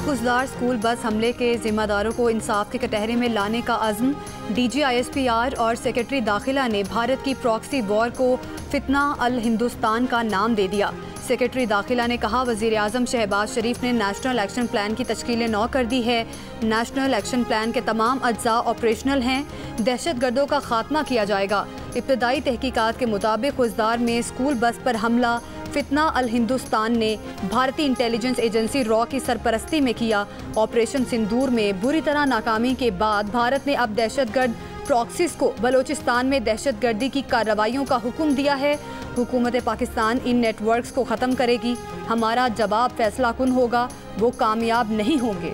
Khuzdar school bus हमले के जिम्मेदारों को इंसाफ के कटहरे में लाने का अज़्म। DG-ISPR और सेक्रेटरी दाखिला ने भारत की प्रॉक्सी वॉर को फितना अल हिंदुस्तान का नाम दे दिया। सेक्रेटरी दाखिला ने कहा, वज़ीर आज़म शहबाज शरीफ ने नेशनल एक्शन प्लान की तश्कील नौ कर दी है। नेशनल एक्शन प्लान के तमाम अज्जा ऑपरेशनल हैं। दहशत गर्दों का खात्मा किया जाएगा। इब्तदाई तहकीकात के मुताबिक खुजदार में स्कूल बस पर हमला फितना अल हिंदुस्तान ने भारतीय इंटेलिजेंस एजेंसी रॉ की सरपरस्ती में किया। ऑपरेशन सिंदूर में बुरी तरह नाकामी के बाद भारत ने अब दहशतगर्द प्रॉक्सीज को बलोचिस्तान में दहशतगर्दी की कार्रवाइयों का हुक्म दिया है। हुकूमत पाकिस्तान इन नेटवर्क्स को ख़त्म करेगी। हमारा जवाब फैसला कुन होगा, वो कामयाब नहीं होंगे।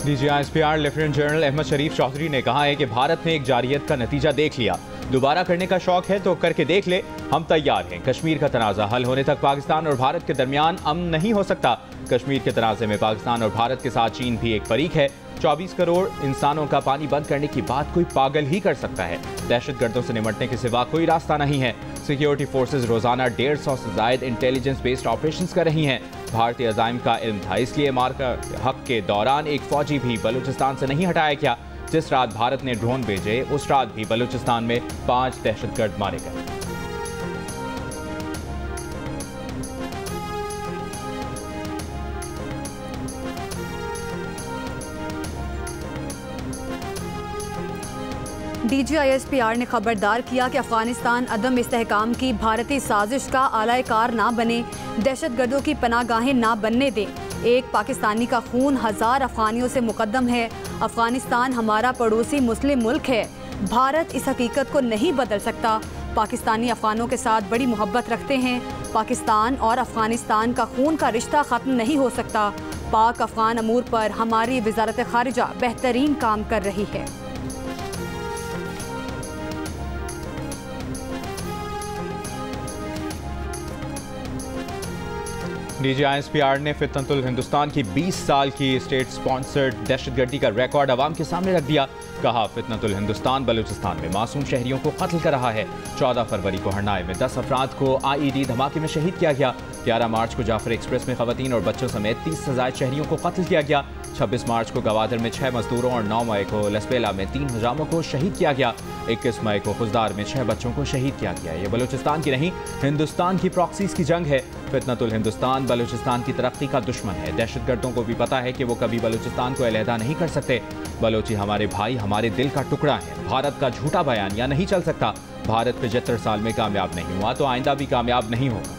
DG-ISPR लेफ्टिनेंट जनरल अहमद शरीफ चौधरी ने कहा है कि भारत ने एक जारियत का नतीजा देख लिया। दोबारा करने का शौक है तो करके देख ले, हम तैयार हैं। कश्मीर का तनाज़ा हल होने तक पाकिस्तान और भारत के दरमियान अमन नहीं हो सकता। कश्मीर के तनाज़े में पाकिस्तान और भारत के साथ चीन भी एक फरीक है। 24 करोड़ इंसानों का पानी बंद करने की बात कोई पागल ही कर सकता है। दहशतगर्दों से निपटने के सिवा कोई रास्ता नहीं है। सिक्योरिटी फोर्सेज रोजाना 150 से ज़ायद इंटेलिजेंस बेस्ड ऑपरेशंस कर रही हैं। भारतीय अज़ाइम का इल्म था, इसलिए मार्का हक के दौरान एक फौजी भी बलूचिस्तान से नहीं हटाया गया। जिस रात भारत ने ड्रोन भेजे उस रात भी बलूचिस्तान में 5 दहशतगर्द मारे गए। DG-ISPR ने खबरदार किया कि अफगानिस्तान अदम इस्तेहकाम की भारतीय साजिश का आलाकार ना बने, दहशतगर्दों की पनाहगाहें ना बनने दें। एक पाकिस्तानी का खून 1000 अफगानियों से मुकद्दम है। अफगानिस्तान हमारा पड़ोसी मुस्लिम मुल्क है। भारत इस हकीकत को नहीं बदल सकता। पाकिस्तानी अफगानों के साथ बड़ी मोहब्बत रखते हैं। पाकिस्तान और अफगानिस्तान का खून का रिश्ता ख़त्म नहीं हो सकता। पाक अफगान अमूर पर हमारी वज़ारत ख़ारिजा बेहतरीन काम कर रही है। DG-ISPR ने फितनतुल हिंदुस्तान की 20 साल की स्टेट स्पॉन्सर्ड दहशतगर्दी का रिकॉर्ड अवाम के सामने रख दिया। कहा, फितनतुल हिंदुस्तान बलूचिस्तान में मासूम शहरियों को कत्ल कर रहा है। 14 फरवरी को हरनाए में 10 अफराद को IED धमाके में शहीद किया गया। 11 मार्च को जाफर एक्सप्रेस में खवातीन और बच्चों समेत 30 से ज़ायद शहरियों को कत्ल किया गया। 26 मार्च को गवादर में 6 मजदूरों और 9 मई को लसबेला में 3 हजामों को शहीद किया गया। 21 मई को खुजदार में 6 बच्चों को शहीद किया गया। ये बलूचिस्तान की नहीं, हिंदुस्तान की प्रॉक्सीज की जंग है। फितनतुल हिंदुस्तान बलूचिस्तान की तरक्की का दुश्मन है। दहशतगर्दों को भी पता है कि वो कभी बलूचिस्तान को अलहदा नहीं कर सकते। बलोची हमारे भाई, हमारे दिल का टुकड़ा है। भारत का झूठा बयानिया नहीं चल सकता। भारत 75 साल में कामयाब नहीं हुआ तो आइंदा भी कामयाब नहीं होगा।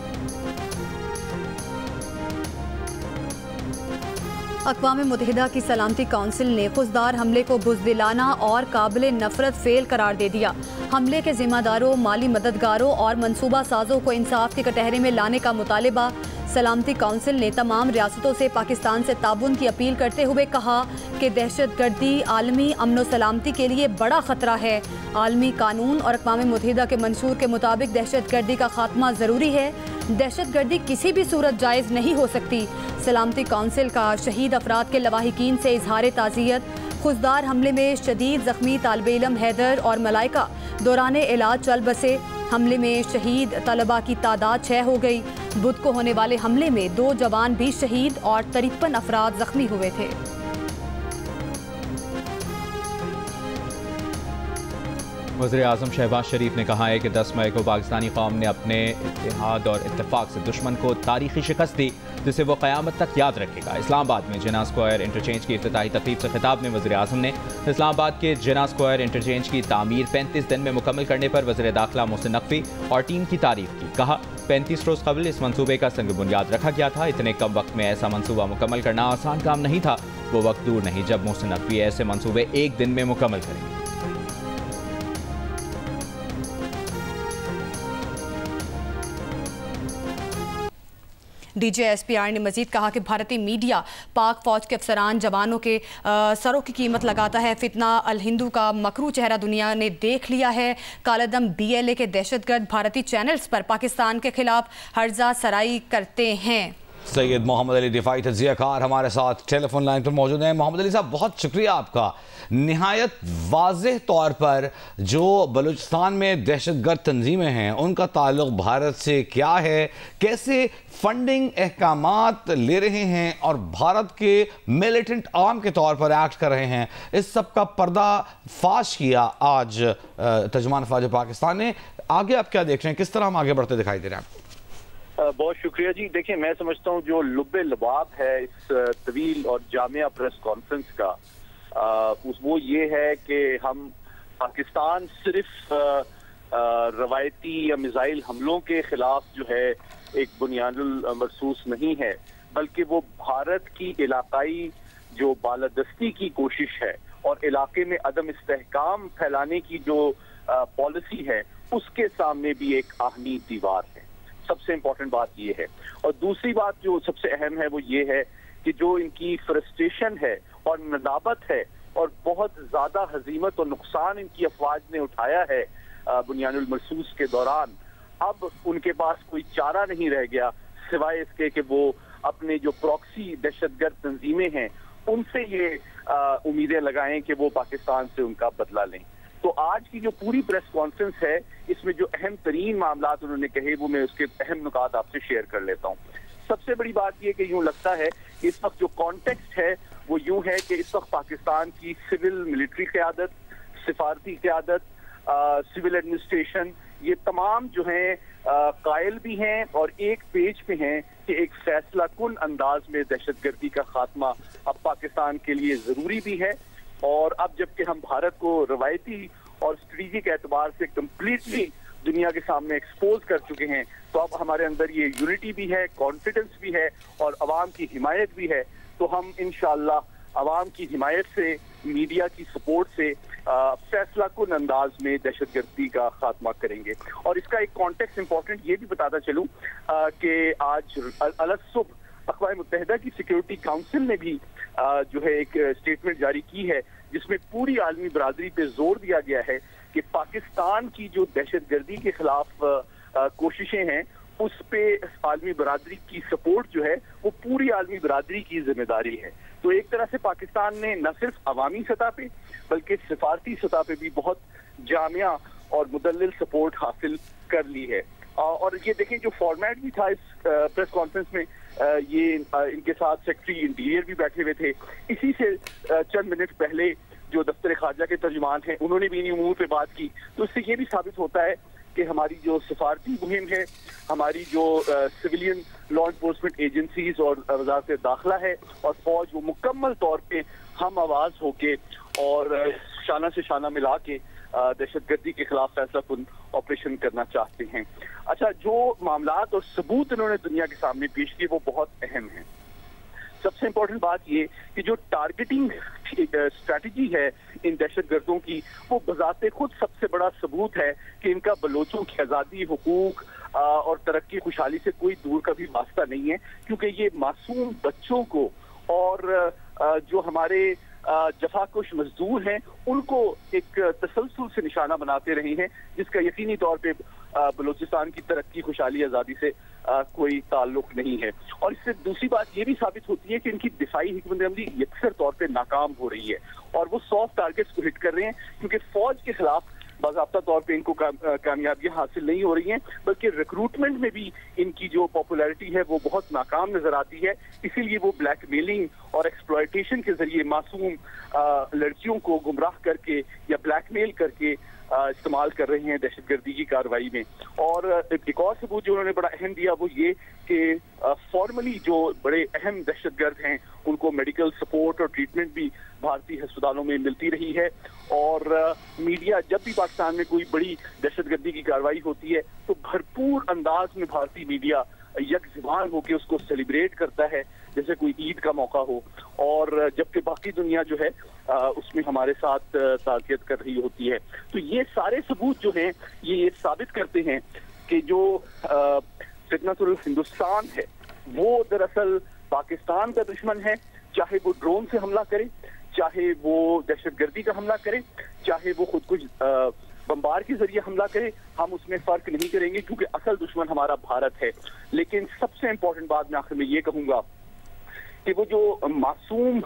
अक़वाम मुत्तहिदा की सलामती काउंसिल ने खुजदार हमले को बुज़दिलाना और काबिल नफरत फेल करार दे दिया। हमले के जिम्मेदारों, माली मददगारों और मनसूबा साजों को इंसाफ के कटहरे में लाने का मुतालिबा। सलामती काउंसिल ने तमाम रियासतों से पाकिस्तान से ताबून की अपील करते हुए कहा कि दहशतगर्दी आलमी अमन व सलामती के लिए बड़ा ख़तरा है। आलमी कानून और अक़वाम मुत्तहिदा के मंशूर के मुताबिक दहशतगर्दी का खात्मा ज़रूरी है। दहशतगर्दी किसी भी सूरत जायज़ नहीं हो सकती। सलामती काउंसिल का शहीद अफराद के लवाहिकीन से इजहार ताज़ियत। खुजदार हमले में शदीद ज़ख्मी तालिबे इल्म हैदर और मलाइका दौरान इलाज चल बसे। हमले में शहीद तलबा की तादाद 6 हो गई। बुध को होने वाले हमले में 2 जवान भी शहीद और 53 अफराद जख्मी हुए थे। वज़ीर आज़म शहबाज शरीफ ने कहा है कि 10 मई को पाकिस्तानी कौम ने अपने इत्तेहाद और इत्तेफाक से दुश्मन को तारीखी शिकस्त दी, जिसे वो क़यामत तक याद रखेगा। इस्लामाबाद में जिन्ना स्क्वायर इंटरचेंज की इफ्तिताही तकरीब से खिताब में वज़ीर आज़म ने इस्लामाबाद के जिन्ना स्क्वायर इंटरचेंज की तामीर 35 दिन में मुकम्मल करने पर वज़ीर दाखिला मोहसिन नकवी और टीम की तारीफ की। कहा, 35 रोज़ कबल इस मनसूबे का संग बुनियाद रखा गया था। इतने कम वक्त में ऐसा मनसूबा मुकम्मल करना आसान काम नहीं था। वो वक्त दूर नहीं जब मोहसिन नकवी ऐसे मनसूबे एक दिन में मुकम्मल करेंगे। DG-ISPR ने मजीद कहा कि भारतीय मीडिया पाक फौज के अफसरान जवानों के सरों की कीमत लगाता है। फितना अल हिंदू का मकरू चेहरा दुनिया ने देख लिया है। कालादम BLA के दहशतगर्द भारतीय चैनल्स पर पाकिस्तान के खिलाफ हर्जा सराई करते हैं। सैयद मोहम्मद अली दिफाई तज्जियाकार हमारे साथ टेलीफोन लाइन पर मौजूद हैं। मोहम्मद अली साहब, बहुत शुक्रिया आपका। निहायत वाज़ेह तौर पर जो बलूचिस्तान में दहशतगर्द तंजीमें हैं उनका ताल्लुक भारत से क्या है, कैसे फंडिंग अहकामात ले रहे हैं और भारत के मिलिटेंट आर्म के तौर पर एक्ट कर रहे हैं, इस सब का पर्दा फाश किया आज तर्जुमान फ़ौज पाकिस्तान ने। आगे आप क्या देख रहे हैं, किस तरह हम आगे बढ़ते दिखाई दे रहे हैं? बहुत शुक्रिया जी। देखिए, मैं समझता हूँ जो लुब्बे लबाब है इस तवील और जामिया प्रेस कॉन्फ्रेंस का, वो ये है कि हम पाकिस्तान सिर्फ रवायती या मिसाइल हमलों के खिलाफ जो है एक बुनियादुल मरसूस नहीं है, बल्कि वो भारत की इलाकाई जो बालादस्ती की कोशिश है और इलाके में अदम इस्तेहकाम फैलाने की जो पॉलिसी है उसके सामने भी एक आहनी दीवार है। सबसे इम्पोर्टेंट बात ये है। और दूसरी बात जो सबसे अहम है वो ये है कि जो इनकी फ्रस्ट्रेशन है और नदाबत है और बहुत ज्यादा हजीमत और नुकसान इनकी अफवाज ने उठाया है बुनियानुल मरसूस के दौरान, अब उनके पास कोई चारा नहीं रह गया सिवाय इसके कि वो अपने जो प्रॉक्सी दहशतगर्द तंजीमें हैं उनसे ये उम्मीदें लगाएं कि वो पाकिस्तान से उनका बदला लें। तो आज की जो पूरी प्रेस कॉन्फ्रेंस है इसमें जो अहम तरीन मामला उन्होंने कहे वो मैं उसके अहम नुकात आपसे शेयर कर लेता हूँ। सबसे बड़ी बात ये कि यूं लगता है कि इस वक्त जो कॉन्टेक्स्ट है वो यूं है कि इस वक्त पाकिस्तान की सिविल मिलिट्री क़यादत, सिफारती क़यादत, सिविल एडमिनिस्ट्रेशन, ये तमाम जो हैं कायल भी हैं और एक पेज पे हैं कि एक फैसला कुन अंदाज में दहशतगर्दी का खात्मा अब पाकिस्तान के लिए जरूरी भी है। और अब जबकि हम भारत को रवायती और स्ट्रेटेजिक एतबार से कम्प्लीटली दुनिया के सामने एक्सपोज कर चुके हैं, तो अब हमारे अंदर ये यूनिटी भी है, कॉन्फिडेंस भी है और अवाम की हिमायत भी है। तो हम इंशाअल्लाह अवाम की हिमायत से, मीडिया की सपोर्ट से फैसला कुन अंदाज में दहशतगर्दी का खात्मा करेंगे। और इसका एक कॉन्टेक्स्ट इंपॉर्टेंट ये भी बताता चलूं कि आज अलग अक़वाम मुत्तहिदा की सिक्योरिटी काउंसिल ने भी जो है एक स्टेटमेंट जारी की है जिसमें पूरी आलमी बरादरी पे जोर दिया गया है कि पाकिस्तान की जो दहशतगर्दी के खिलाफ कोशिशें हैं उस पे आलमी बरादरी की सपोर्ट जो है वो पूरी आलमी बरादरी की जिम्मेदारी है। तो एक तरह से पाकिस्तान ने न सिर्फ अवामी सतह पे बल्कि सिफारती सतह पे भी बहुत जामिया और मुदल्लिल सपोर्ट हासिल कर ली है। और ये देखें जो फॉर्मेट भी था इस प्रेस कॉन्फ्रेंस में, ये इनके साथ सेक्रेटरी इंटीरियर भी बैठे हुए थे। इसी से चंद मिनट पहले जो दफ्तर खारजा के तर्जुमान हैं उन्होंने भी इन उमूर पे बात की। तो इससे ये भी साबित होता है कि हमारी जो सिफारती मुहिम है, हमारी जो सिविलियन लॉ इन्फोर्समेंट एजेंसीज और वज़ारत दाखिला है और फौज, वो मुकम्मल तौर पे हम आवाज होके और शाना से शाना मिला के दहशतगर्दी के खिलाफ फैसला कुन ऑपरेशन करना चाहते हैं। अच्छा, जो मामलात और सबूत इन्होंने दुनिया के सामने पेश किए वो बहुत अहम हैं। सबसे इम्पोर्टेंट बात ये कि जो टारगेटिंग स्ट्रैटेजी है इन दहशतगर्दों की, वो बजाते खुद सबसे बड़ा सबूत है कि इनका बलोचों की आज़ादी, हुकूक और तरक्की खुशहाली से कोई दूर का भी वास्ता नहीं है, क्योंकि ये मासूम बच्चों को और जो हमारे जफाकुश मजदूर हैं उनको एक तसलसल से निशाना बनाते रहे हैं, जिसका यकीनी तौर पे बलूचिस्तान की तरक्की, खुशहाली, आज़ादी से कोई ताल्लुक नहीं है। और इससे दूसरी बात ये भी साबित होती है कि इनकी दिफाई हिकमत अमली यकसर तौर पे नाकाम हो रही है और वो सॉफ्ट टारगेट्स को हिट कर रहे हैं, क्योंकि फौज के खिलाफ बाज़ाब्ता तौर पे इनको कामयाबियां हासिल नहीं हो रही हैं, बल्कि रिक्रूटमेंट में भी इनकी जो पॉपुलैरिटी है वो बहुत नाकाम नजर आती है। इसीलिए वो ब्लैकमेलिंग और एक्सप्लॉयटेशन के जरिए मासूम लड़कियों को गुमराह करके या ब्लैकमेल करके इस्तेमाल कर रहे हैं दहशतगर्दी की कार्रवाई में। और एक और सबूत जो उन्होंने बड़ा अहम दिया वो ये कि फॉर्मली जो बड़े अहम दहशतगर्द हैं उनको मेडिकल सपोर्ट और ट्रीटमेंट भी भारतीय अस्पतालों में मिलती रही है। और मीडिया जब भी पाकिस्तान में कोई बड़ी दहशतगर्दी की कार्रवाई होती है तो भरपूर अंदाज में भारतीय मीडिया यकजुबान होकर उसको सेलिब्रेट करता है जैसे कोई ईद का मौका हो, और जबकि बाकी दुनिया जो है उसमें हमारे साथ ताक़ियत कर रही होती है। तो ये सारे सबूत जो हैं ये साबित करते हैं कि जो फितनतुल हिंदुस्तान है वो दरअसल पाकिस्तान का दुश्मन है, चाहे वो ड्रोन से हमला करे, चाहे वो दहशतगर्दी का हमला करे, चाहे वो खुद कुछ बम्बार के जरिए हमला करे, हम उसमें फर्क नहीं करेंगे क्योंकि असल दुश्मन हमारा भारत है। लेकिन सबसे इंपॉर्टेंट बात मैं आखिर में ये कहूंगा कि वो जो मासूम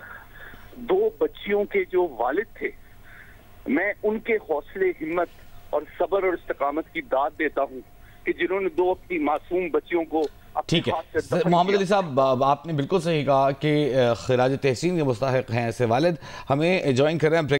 2 बच्चियों के जो वालिद थे, मैं उनके हौसले, हिम्मत और सब्र और इस्तिकामत की दाद देता हूँ कि जिन्होंने 2 अपनी मासूम बच्चियों को। ठीक है मोहम्मद अली साहब, आपने बिल्कुल सही कहा कि खिराज तहसीन के मुस्तहिक हैं ऐसे वालिद। हमें ज्वाइन कर रहे हैं